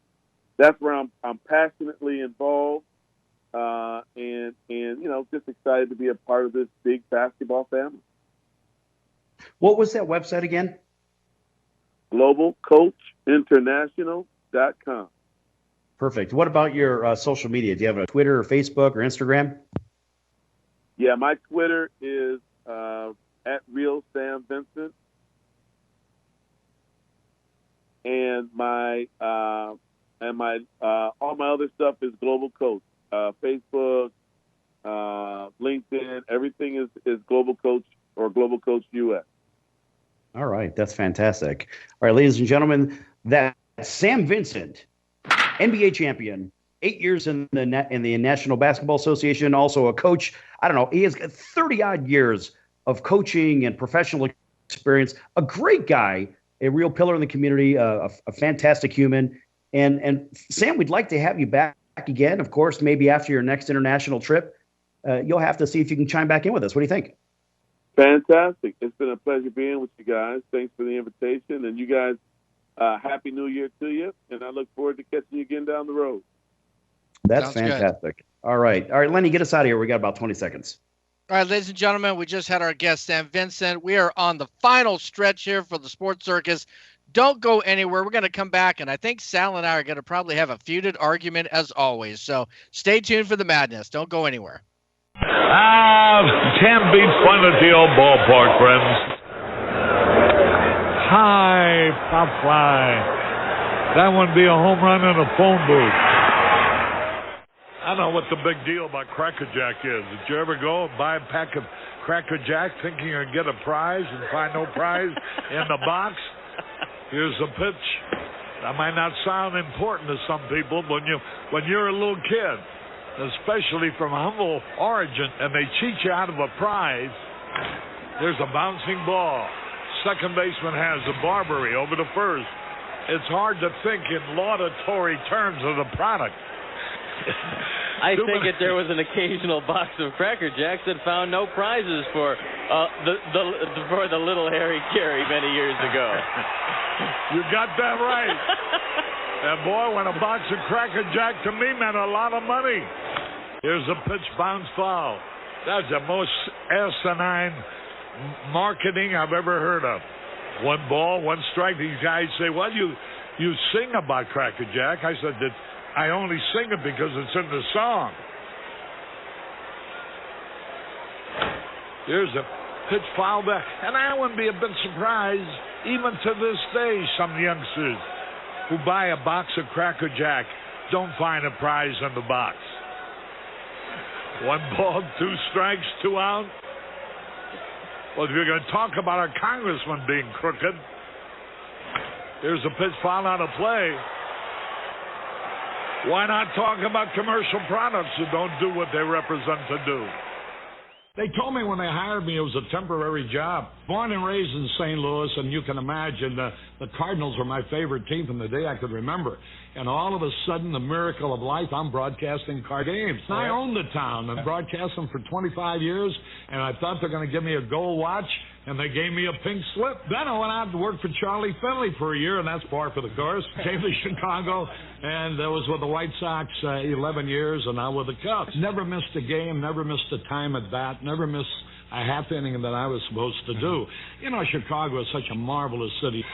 that's where I'm passionately involved, and just excited to be a part of this big basketball family. What was that website again? GlobalCoachInternational.com. Perfect. What about your social media? Do you have a Twitter or Facebook or Instagram? Yeah, my Twitter is at @RealSamVincent, and my all my other stuff is Global Coach. Facebook, LinkedIn, everything is Global Coach or Global Coach US. All right, that's fantastic. All right, ladies and gentlemen, that's Sam Vincent, NBA champion, 8 years in the National Basketball Association, also a coach. I don't know, he has 30-odd years of coaching and professional experience. A great guy, a real pillar in the community, a fantastic human. And Sam, we'd like to have you back again, of course, maybe after your next international trip. You'll have to see if you can chime back in with us. What do you think? Fantastic. It's been a pleasure being with you guys. Thanks for the invitation. And you guys, Happy New Year to you. And I look forward to catching you again down the road. That's fantastic. Good. All right, Lenny, get us out of here. We got about 20 seconds. All right, ladies and gentlemen, we just had our guest, Sam Vincent. We are on the final stretch here for the Sports Circus. Don't go anywhere. We're going to come back, and I think Sal and I are going to probably have a feuded argument as always. So stay tuned for the madness. Don't go anywhere. Can't beat fun at the old ballpark, friends. High pop fly. That would be a home run in a phone booth. I don't know what the big deal about Cracker Jack is. Did you ever go and buy a pack of Cracker Jack thinking you're going to get a prize and find no prize in the box? Here's a pitch. That might not sound important to some people when you're a little kid, especially from humble origin, and they cheat you out of a prize. There's a bouncing ball. Second baseman has a Barbary over to first. It's hard to think in laudatory terms of the product. I think if there was an occasional box of Cracker Jacks that found no prizes for the little Harry Carey many years ago. You got that right. And boy, when a box of Cracker Jack to me meant a lot of money. Here's a pitch, bounce foul. That's the most asinine marketing I've ever heard of. 1 ball, 1 strike. These guys say, well, you sing about Cracker Jack. I said that I only sing it because it's in the song. Here's a pitch foul back. And I wouldn't be a bit surprised, even to this day, some youngsters who buy a box of Cracker Jack don't find a prize in the box. 1 ball, 2 strikes, 2 out. Well, if you're going to talk about our congressman being crooked, here's a pitch foul out of play. Why not talk about commercial products that don't do what they represent to do? They told me when they hired me it was a temporary job. Born and raised in St. Louis, and you can imagine the Cardinals were my favorite team from the day I could remember. And all of a sudden, the miracle of life, I'm broadcasting car games. And I own the town and broadcast them for 25 years, and I thought they're going to give me a gold watch, and they gave me a pink slip. Then I went out to work for Charlie Finley for a year, and that's par for the course. Came to Chicago, and I was with the White Sox 11 years, and now with the Cubs. Never missed a game, never missed a time at bat, never missed a half inning that I was supposed to do. You know, Chicago is such a marvelous city.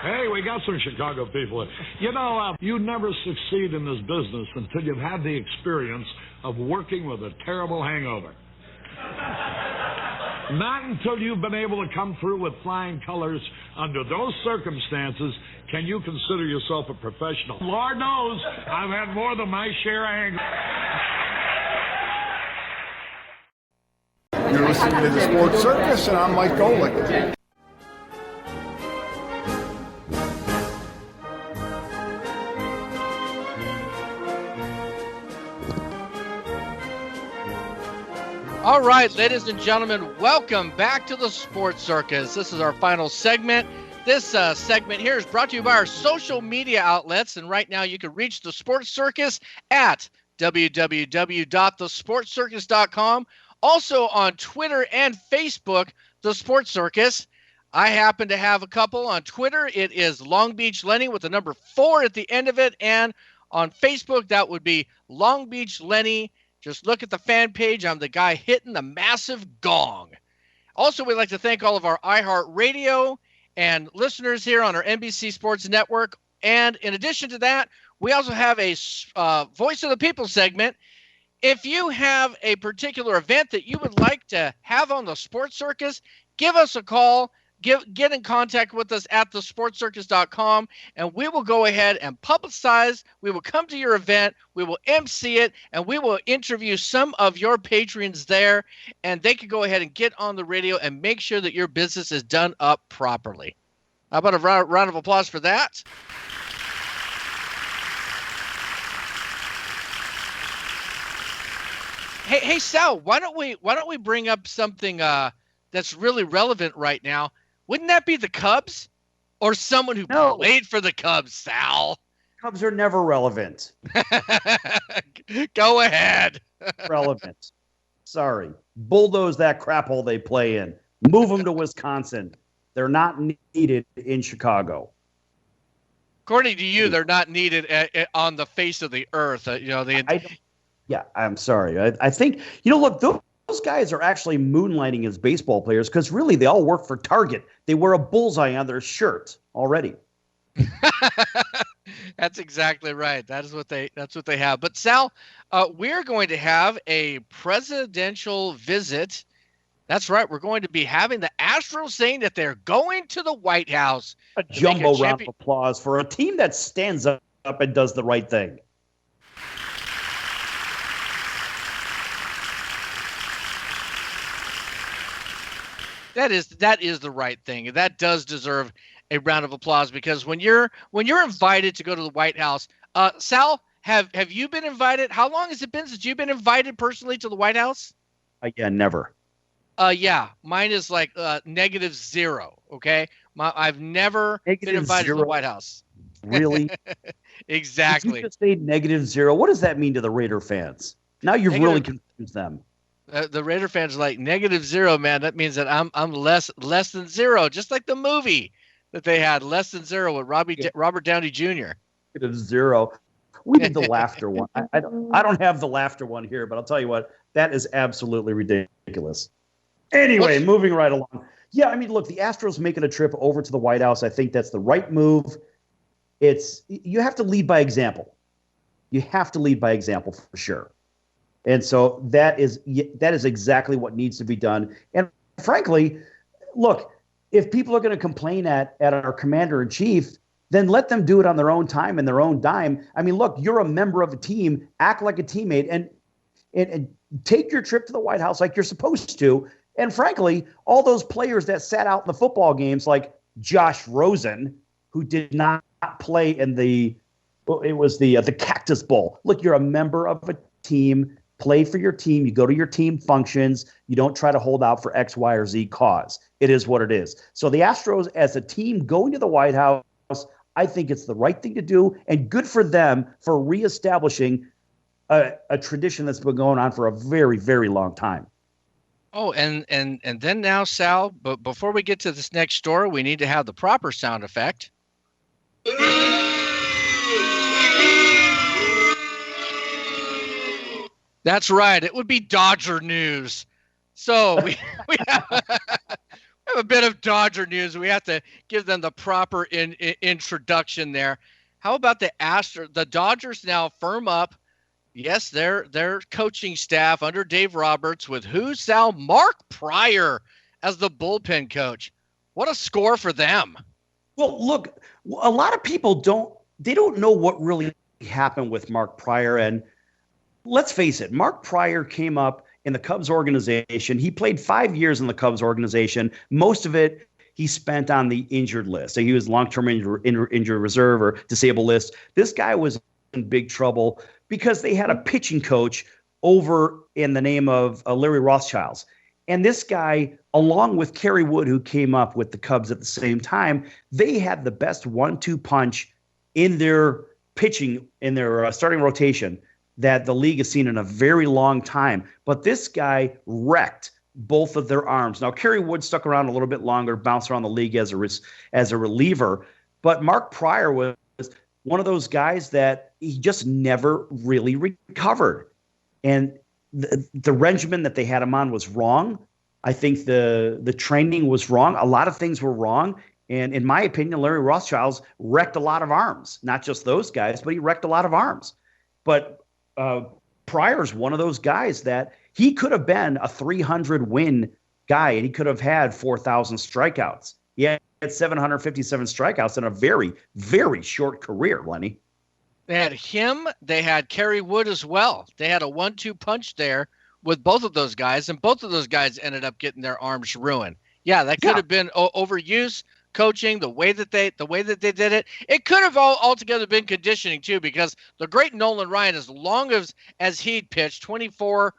Hey, we got some Chicago people. You know, you never succeed in this business until you've had the experience of working with a terrible hangover. Not until you've been able to come through with flying colors under those circumstances can you consider yourself a professional. Lord knows, I've had more than my share of anger. You're listening to the Sports Circus, and I'm Mike Golick. All right, ladies and gentlemen, welcome back to the Sports Circus. This is our final segment. This segment here is brought to you by our social media outlets, and right now you can reach the Sports Circus at www.thesportscircus.com. Also on Twitter and Facebook, The Sports Circus. I happen to have a couple on Twitter. It is Long Beach Lenny with the number 4 at the end of it, and on Facebook, that would be Long Beach Lenny. Just look at the fan page. I'm the guy hitting the massive gong. Also, we'd like to thank all of our iHeartRadio and listeners here on our NBC Sports Network. And in addition to that, we also have a Voice of the People segment. If you have a particular event that you would like to have on the Sports Circus, give us a call. Get in contact with us at thesportscircus.com, and we will go ahead and publicize. We will come to your event. We will MC it, and we will interview some of your patrons there, and they can go ahead and get on the radio and make sure that your business is done up properly. How about a round of applause for that? Hey, Sal, why don't we bring up something that's really relevant right now? Wouldn't that be the Cubs or someone who played for the Cubs, Sal? Cubs are never relevant. Go ahead. Relevant. Sorry. Bulldoze that crap hole they play in. Move them to Wisconsin. They're not needed in Chicago. According to you, they're not needed on the face of the earth. I'm sorry. I think, look, those guys are actually moonlighting as baseball players because really they all work for Target. They wear a bullseye on their shirt already. That's exactly right. That's what they have. But Sal, we're going to have a presidential visit. That's right. We're going to be having the Astros saying that they're going to the White House. A jumbo round of applause for a team that stands up and does the right thing. That is the right thing. That does deserve a round of applause because when you're invited to go to the White House, Sal, have you been invited? How long has it been since you've been invited personally to the White House? Yeah, never. Yeah, mine is like -0. Okay, I've never been invited to the White House. Really? Exactly. Did you just say -0? What does that mean to the Raider fans? Now you've really confused them. The Raider fans are like -0, man. That means that I'm less than 0, just like the movie that they had, Less Than Zero with Robert Downey Jr. -0. We need the laughter one. I don't have the laughter one here, but I'll tell you what, that is absolutely ridiculous. Anyway, moving right along. Yeah, I mean, look, the Astros making a trip over to the White House, I think that's the right move. You have to lead by example. You have to lead by example for sure. And so that is exactly what needs to be done. And frankly, look, if people are going to complain at our commander-in-chief, then let them do it on their own time and their own dime. I mean, look, you're a member of a team, act like a teammate, and take your trip to the White House like you're supposed to. And frankly, all those players that sat out in the football games, like Josh Rosen, who did not play in the Cactus Bowl. Look, you're a member of a team. Play for your team. You go to your team functions. You don't try to hold out for X, Y, or Z cause. It is what it is. So the Astros, as a team going to the White House, I think it's the right thing to do, and good for them for reestablishing a tradition that's been going on for a very, very long time. Oh, and then now, Sal, but before we get to this next story, we need to have the proper sound effect. That's right. It would be Dodger news. So we have a bit of Dodger news. We have to give them the proper introduction there. How about the Dodgers now firm up Yes, their coaching staff under Dave Roberts with who's Sal? Mark Pryor as the bullpen coach. What a score for them. Well, look, a lot of people don't know what really happened with Mark Pryor. And let's face it, Mark Pryor came up in the Cubs organization. He played 5 years in the Cubs organization. Most of it he spent on the injured list. So he was long-term injured reserve or disabled list. This guy was in big trouble because they had a pitching coach over in the name of Larry Rothschilds. And this guy, along with Kerry Wood, who came up with the Cubs at the same time, they had the best 1-2 punch in their pitching, in their starting rotation that the league has seen in a very long time. But this guy wrecked both of their arms. Now, Kerry Wood stuck around a little bit longer, bounced around the league as a reliever. But Mark Pryor was one of those guys that he just never really recovered. And the regimen that they had him on was wrong. I think the training was wrong. A lot of things were wrong. And in my opinion, Larry Rothschilds wrecked a lot of arms. Not just those guys, but he wrecked a lot of arms. But Pryor's one of those guys that he could have been a 300-win guy, and he could have had 4,000 strikeouts. He had 757 strikeouts in a very, very short career, Lenny. They had him. They had Kerry Wood as well. They had a 1-2 punch there with both of those guys, and both of those guys ended up getting their arms ruined. Yeah, that could have been overuse, coaching, the way that they did it. It could have altogether been conditioning too, because the great Nolan Ryan, as long as he'd pitched 24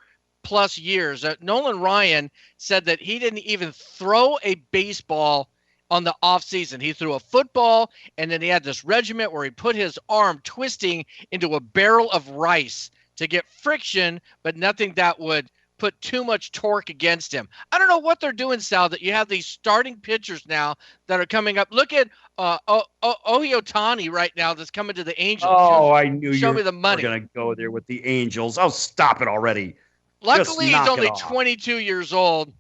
plus years, Nolan Ryan said that he didn't even throw a baseball on the off season. He threw a football, and then he had this regiment where he put his arm twisting into a barrel of rice to get friction, but nothing that would put too much torque against him. I don't know what they're doing, Sal, that you have these starting pitchers now that are coming up. Look at Ohtani right now that's coming to the Angels. Oh, I knew you were going to go there with the Angels. Oh, stop it already. Luckily, he's only 22 years old.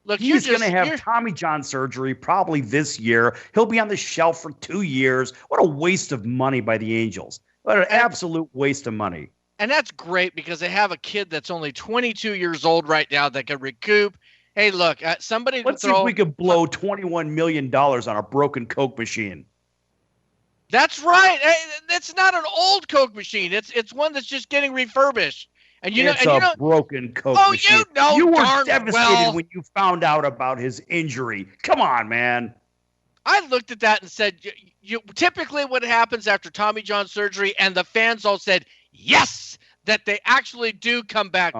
Look, he's going to have Tommy John surgery probably this year. He'll be on the shelf for 2 years. What a waste of money by the Angels. What an absolute waste of money. And that's great because they have a kid that's only 22 years old right now that can recoup. Hey, look, somebody Let's see if we could blow $21 million on a broken Coke machine. That's right. Hey, it's not an old Coke machine. It's one that's just getting refurbished. And It's a broken Coke machine. You were devastated when you found out about his injury. Come on, man. I looked at that and said, typically what happens after Tommy John surgery, and the fans all said, yes, that they actually do come back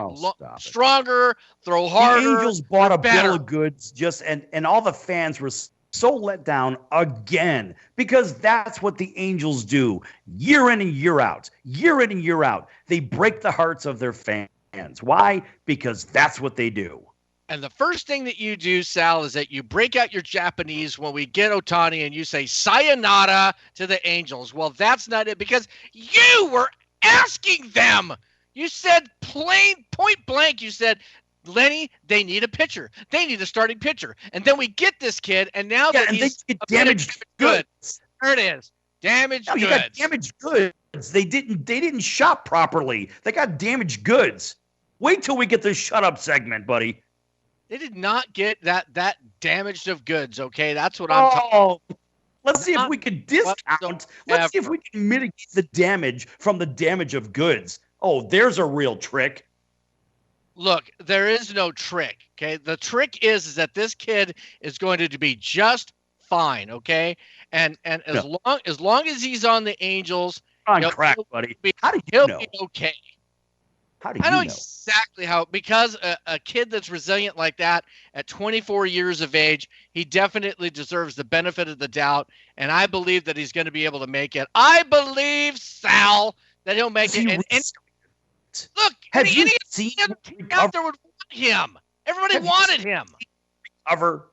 stronger, throw harder. The Angels bought a better. bill of goods and all the fans were so let down again because that's what the Angels do year in and year out. Year in and year out. They break the hearts of their fans. Why? Because that's what they do. And the first thing that you do, Sal, is that you break out your Japanese when we get Ohtani and you say sayonara to the Angels. Well, that's not it because you were asking them. You said point blank, you said, Lenny, they need a pitcher. They need a starting pitcher. And then we get this kid, and now that he's they get damaged goods. There it is. Damaged goods. You got damaged goods. They didn't shop properly. They got damaged goods. Wait till we get this shut up segment, buddy. They did not get that damaged of goods, okay? That's what I'm talking about. Let's see if we can discount. Let's see if we can mitigate the damage from the damage of goods. Oh, there's a real trick. Look, there is no trick, okay? The trick is that this kid is going to be just fine, okay? And as long as he's on the Angels, on crack, buddy. How do you he'll know? Be okay. How do you I know exactly how, because a kid that's resilient like that at 24 years of age, he definitely deserves the benefit of the doubt, and I believe that he's going to be able to make it. I believe, Sal, that he'll make it. Look, have you seen out there would want him. Everybody wanted him. Recover.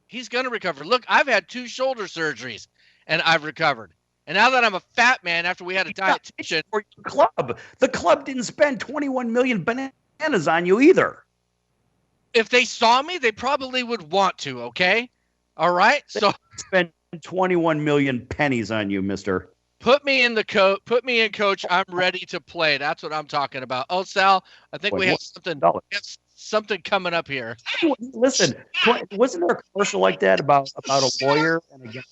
He's going to recover. Look, I've had 2 shoulder surgeries, and I've recovered. And now that I'm a fat man after we had a dietitian. For your club. The club didn't spend 21 million bananas on you either. If they saw me, they probably would want to, okay? All right? They spent 21 million pennies on you, mister. Put me in, coach. I'm ready to play. That's what I'm talking about. Oh, Sal, I think we have something coming up here. Listen, wasn't there a commercial like that about a lawyer and a guy?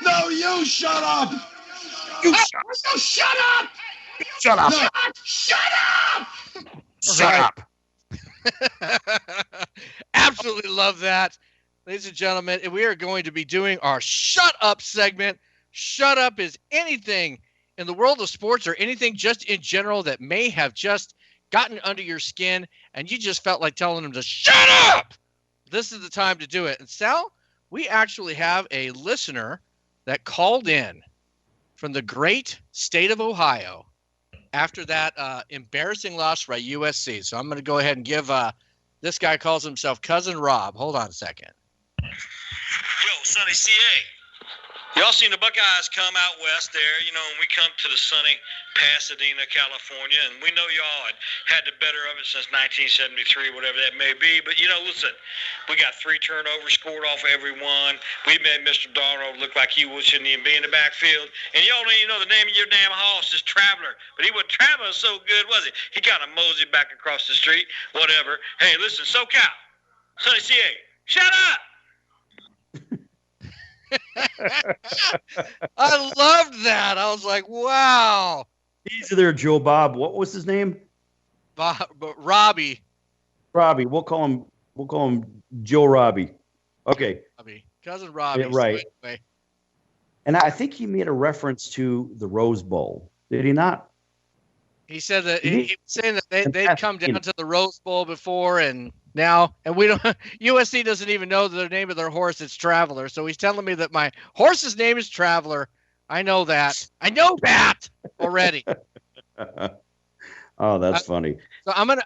No, you shut up! You shut up! Shut up! No, shut up! Shut up! Absolutely love that. Ladies and gentlemen, we are going to be doing our Shut Up segment. Shut up is anything in the world of sports or anything just in general that may have just gotten under your skin and you just felt like telling them to shut up. This is the time to do it. And Sal, we actually have a listener that called in from the great state of Ohio after that embarrassing loss by USC. So I'm going to go ahead and give this guy calls himself Cousin Rob. Hold on a second. Yo, Sonny CA. Y'all seen the Buckeyes come out west there, and we come to the sunny Pasadena, California, and we know y'all had the better of it since 1973, whatever that may be. But, listen, we got 3 turnovers scored off everyone. We made Mr. Darnold look like he shouldn't even be in the backfield. And y'all don't even know the name of your damn horse is Traveler. But he wasn't traveling so good, was he? He kind of moseyed back across the street, whatever. Hey, listen, SoCal, Sonny CA, shut up! I loved that. I was like, wow. Easy there, Joe Bob. What was his name? Robbie. Robbie. We'll call him Joe Robbie. Okay. Robbie. Cousin Robbie. Yeah, right. And I think he made a reference to the Rose Bowl. Did he not? He said that he was saying that they'd come down to the Rose Bowl before and now, and we don't. USC doesn't even know the name of their horse. It's Traveler. So he's telling me that my horse's name is Traveler. I know that. Already. Oh, that's funny. So I'm gonna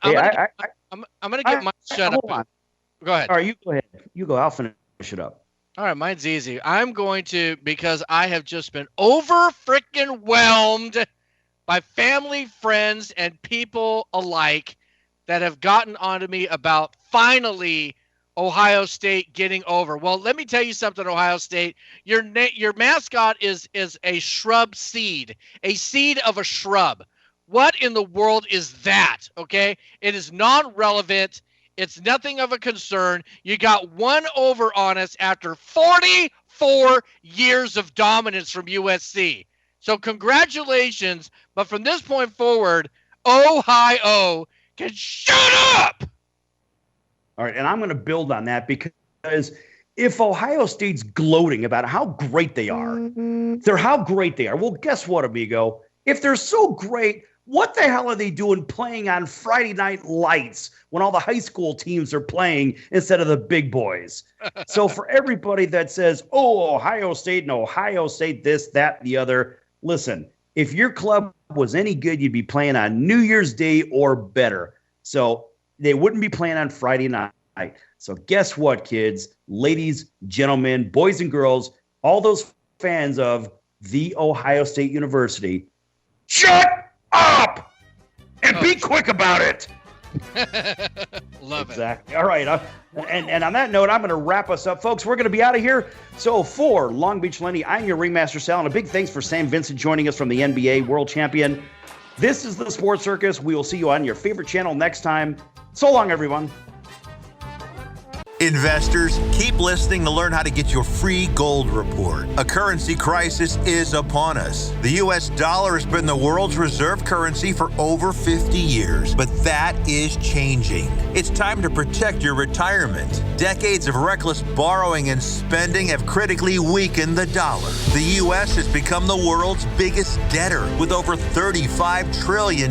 get my shut up. Go ahead. All right, you go ahead. You go. I'll finish it up. All right, mine's easy. I'm going to, because I have just been freaking whelmed by family, friends, and people alike that have gotten onto me about finally Ohio State getting over. Well, let me tell you something, Ohio State. Your mascot is a shrub seed, a seed of a shrub. What in the world is that? Okay, it is non-relevant. It's nothing of a concern. You got one over on us after 44 years of dominance from USC. So congratulations, but from this point forward, Ohio can shut up! All right, and I'm going to build on that because if Ohio State's gloating about how great they are, well, guess what, amigo? If they're so great, what the hell are they doing playing on Friday Night Lights when all the high school teams are playing instead of the big boys? So for everybody that says, oh, Ohio State this, that, the other, listen, if your club was any good, you'd be playing on New Year's Day or better. So they wouldn't be playing on Friday night. So guess what, kids, ladies, gentlemen, boys and girls, all those fans of The Ohio State University, shut up and be quick about it. Love exactly. All right. And on that note, I'm going to wrap us up, folks. We're going to be out of here. So for Long Beach Lenny, I'm your ringmaster, Sal, and a big thanks for Sam Vincent joining us from the NBA world champion. This is the Sports Circus. We will see you on your favorite channel next time. So long, everyone. Investors, keep listening to learn how to get your free gold report. A currency crisis is upon us. The U.S. dollar has been the world's reserve currency for over 50 years, but that is changing. It's time to protect your retirement. Decades of reckless borrowing and spending have critically weakened the dollar. The U.S. has become the world's biggest debtor with over $35 trillion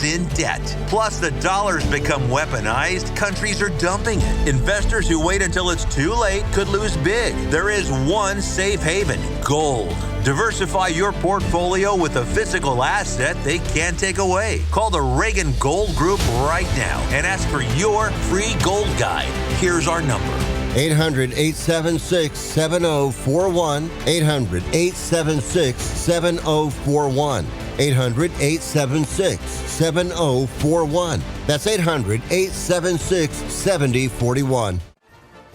in debt. Plus, the dollar's become weaponized. Countries are dumping it. Investors who wait until it's too late could lose big. There is one safe haven: gold. Diversify your portfolio with a physical asset they can't take away. Call the Reagan Gold Group right now and ask for your free gold guide. Here's our number: 800-876-7041. 800-876-7041. 800-876-7041. That's 800-876-7041.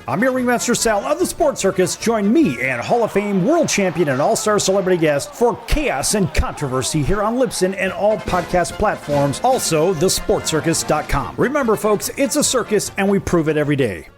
I'm your ringmaster Sal of the Sports Circus. Join me and Hall of Fame world champion and all-star celebrity guest for chaos and controversy here on Libsyn and all podcast platforms. Also, thesportscircus.com. Remember, folks, it's a circus and we prove it every day.